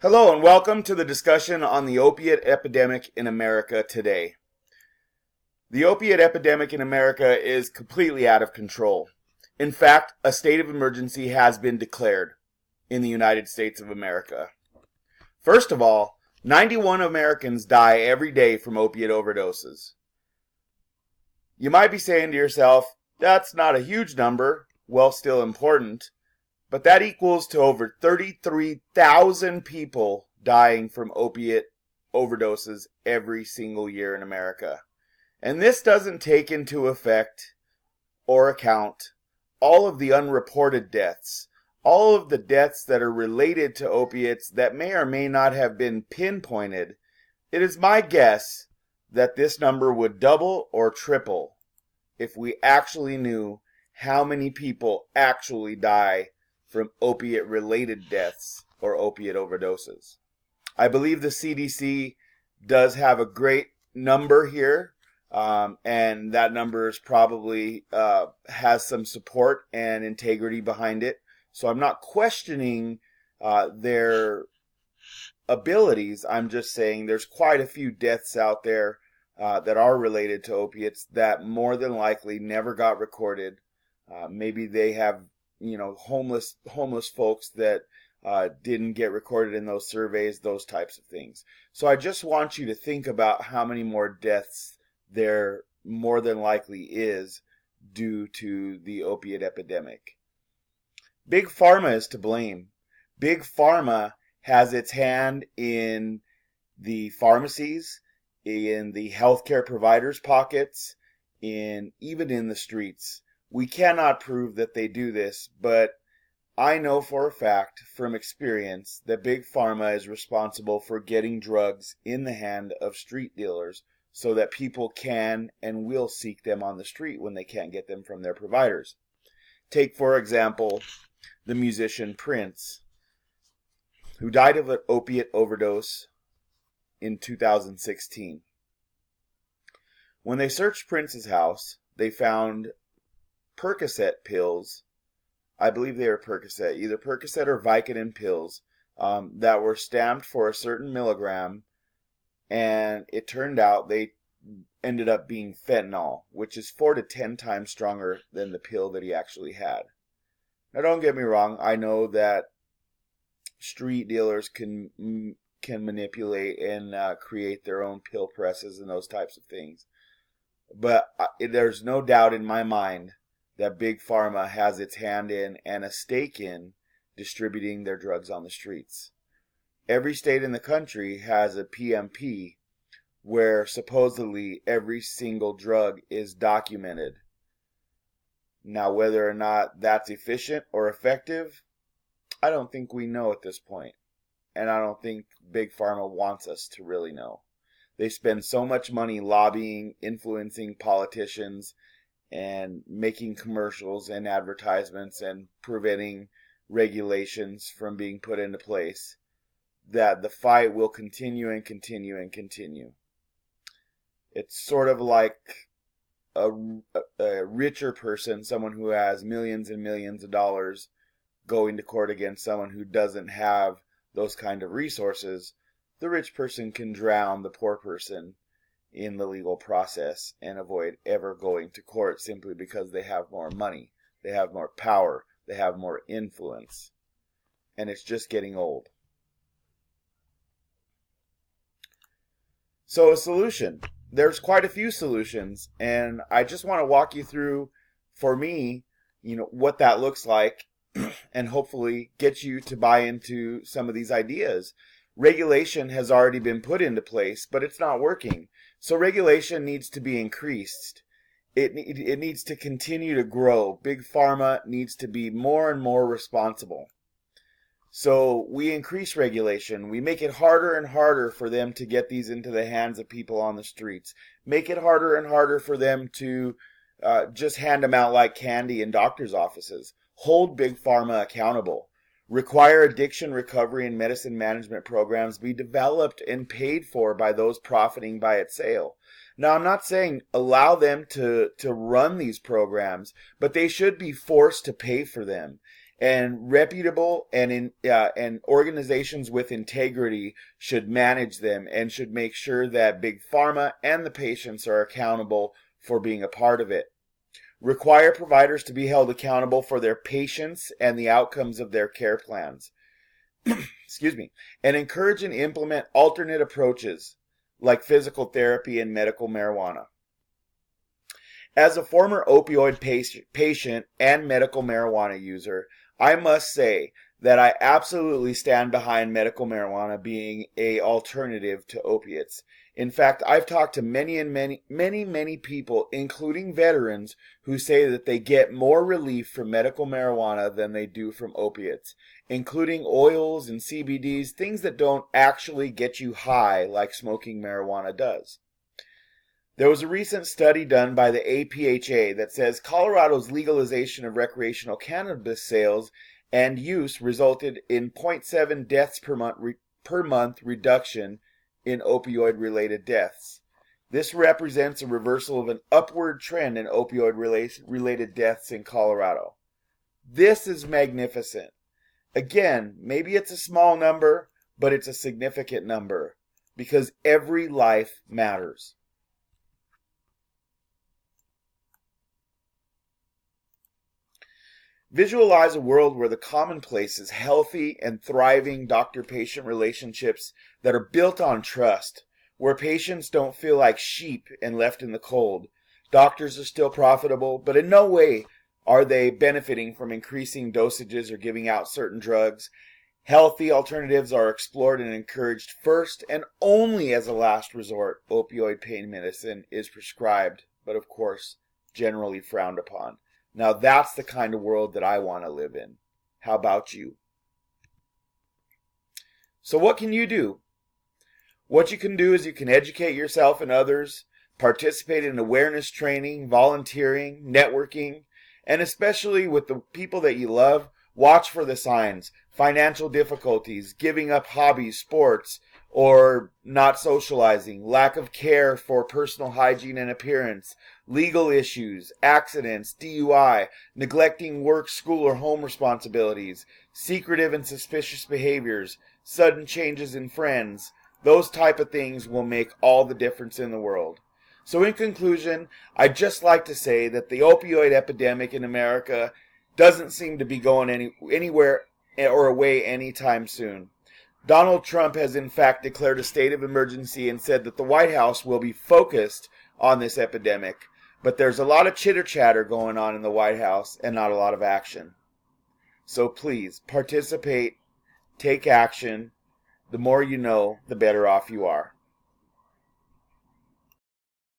Hello and welcome to the discussion on the opiate epidemic in America today. The opiate epidemic in America is completely out of control. In fact, a state of emergency has been declared in the United States of America. First of all, 91 Americans die every day from opiate overdoses. You might be saying to yourself, that's not a huge number, well, still important. But that equals to over 33,000 people dying from opiate overdoses every single year in America. And this doesn't take into effect or account all of the unreported deaths, all of the deaths that are related to opiates that may or may not have been pinpointed. It is my guess that this number would double or triple if we actually knew how many people actually die from opiate-related deaths or opiate overdoses. I believe the CDC does have a great number here, and that number is probably has some support and integrity behind it. So I'm not questioning their abilities. I'm just saying there's quite a few deaths out there that are related to opiates that more than likely never got recorded. Maybe they have homeless folks that didn't get recorded in those surveys, those types of things. So I just want you to think about how many more deaths there more than likely is due to the opiate epidemic. Big Pharma is to blame. Big Pharma has its hand in the pharmacies, in the healthcare providers' pockets, even in the streets. We cannot prove that they do this, but I know for a fact from experience that Big Pharma is responsible for getting drugs in the hand of street dealers so that people can and will seek them on the street when they can't get them from their providers. Take, for example, the musician Prince, who died of an opiate overdose in 2016. When they searched Prince's house, they found Percocet pills, I believe they were Percocet, either Percocet or Vicodin pills, that were stamped for a certain milligram, and it turned out they ended up being fentanyl, which is 4 to 10 times stronger than the pill that he actually had. Now don't get me wrong, I know that street dealers can manipulate and create their own pill presses and those types of things, but there's no doubt in my mind that Big Pharma has its hand in and a stake in distributing their drugs on the streets. Every state in the country has a PMP where supposedly every single drug is documented. Now, whether or not that's efficient or effective, I don't think we know at this point. And I don't think Big Pharma wants us to really know. They spend so much money lobbying, influencing politicians, and making commercials and advertisements and preventing regulations from being put into place, that the fight will continue and continue and continue. It's sort of like a richer person, someone who has millions and millions of dollars, going to court against someone who doesn't have those kind of resources. The rich person can drown the poor person in the legal process and avoid ever going to court simply because they have more money, they have more power, they have more influence. And it's just getting old. So a solution. There's quite a few solutions, and I just want to walk you through, for me, what that looks like and hopefully get you to buy into some of these ideas. Regulation has already been put into place, but it's not working. So regulation needs to be increased. It needs to continue to grow. Big Pharma needs to be more and more responsible. So we increase regulation. We make it harder and harder for them to get these into the hands of people on the streets. Make it harder and harder for them to just hand them out like candy in doctors' offices. Hold Big Pharma accountable. Require addiction recovery and medicine management programs be developed and paid for by those profiting by its sale. Now, I'm not saying allow them to run these programs, but they should be forced to pay for them. and reputable and organizations with integrity should manage them and should make sure that big pharma and the patients are accountable for being a part of it. Require providers to be held accountable for their patients and the outcomes of their care plans. Excuse me. And encourage and implement alternate approaches like physical therapy and medical marijuana. As a former opioid patient and medical marijuana user, I must say that I absolutely stand behind medical marijuana being an alternative to opiates. In fact, I've talked to many people, including veterans, who say that they get more relief from medical marijuana than they do from opiates, including oils and CBDs, things that don't actually get you high like smoking marijuana does. There was a recent study done by the APHA that says Colorado's legalization of recreational cannabis sales and use resulted in 0.7 deaths per month reduction in opioid-related deaths. This represents a reversal of an upward trend in opioid-related deaths in Colorado. This is magnificent. Again, maybe it's a small number, but it's a significant number because every life matters. Visualize a world where the commonplace is healthy and thriving doctor-patient relationships that are built on trust, where patients don't feel like sheep and left in the cold. Doctors are still profitable, but in no way are they benefiting from increasing dosages or giving out certain drugs. Healthy alternatives are explored and encouraged first and only as a last resort. Opioid pain medicine is prescribed, but of course, generally frowned upon. Now that's the kind of world that I want to live in. How about you? So what can you do? What you can do is you can educate yourself and others, participate in awareness training, volunteering, networking, and especially with the people that you love, watch for the signs, financial difficulties, giving up hobbies, sports, or not socializing, lack of care for personal hygiene and appearance, legal issues, accidents, DUI, neglecting work, school, or home responsibilities, secretive and suspicious behaviors, sudden changes in friends. Those type of things will make all the difference in the world. So in conclusion, I'd just like to say that the opioid epidemic in America doesn't seem to be going anywhere or away anytime soon. Donald Trump has in fact declared a state of emergency and said that the White House will be focused on this epidemic. But there's a lot of chitter-chatter going on in the White House and not a lot of action. So please, participate, take action. The more you know, the better off you are.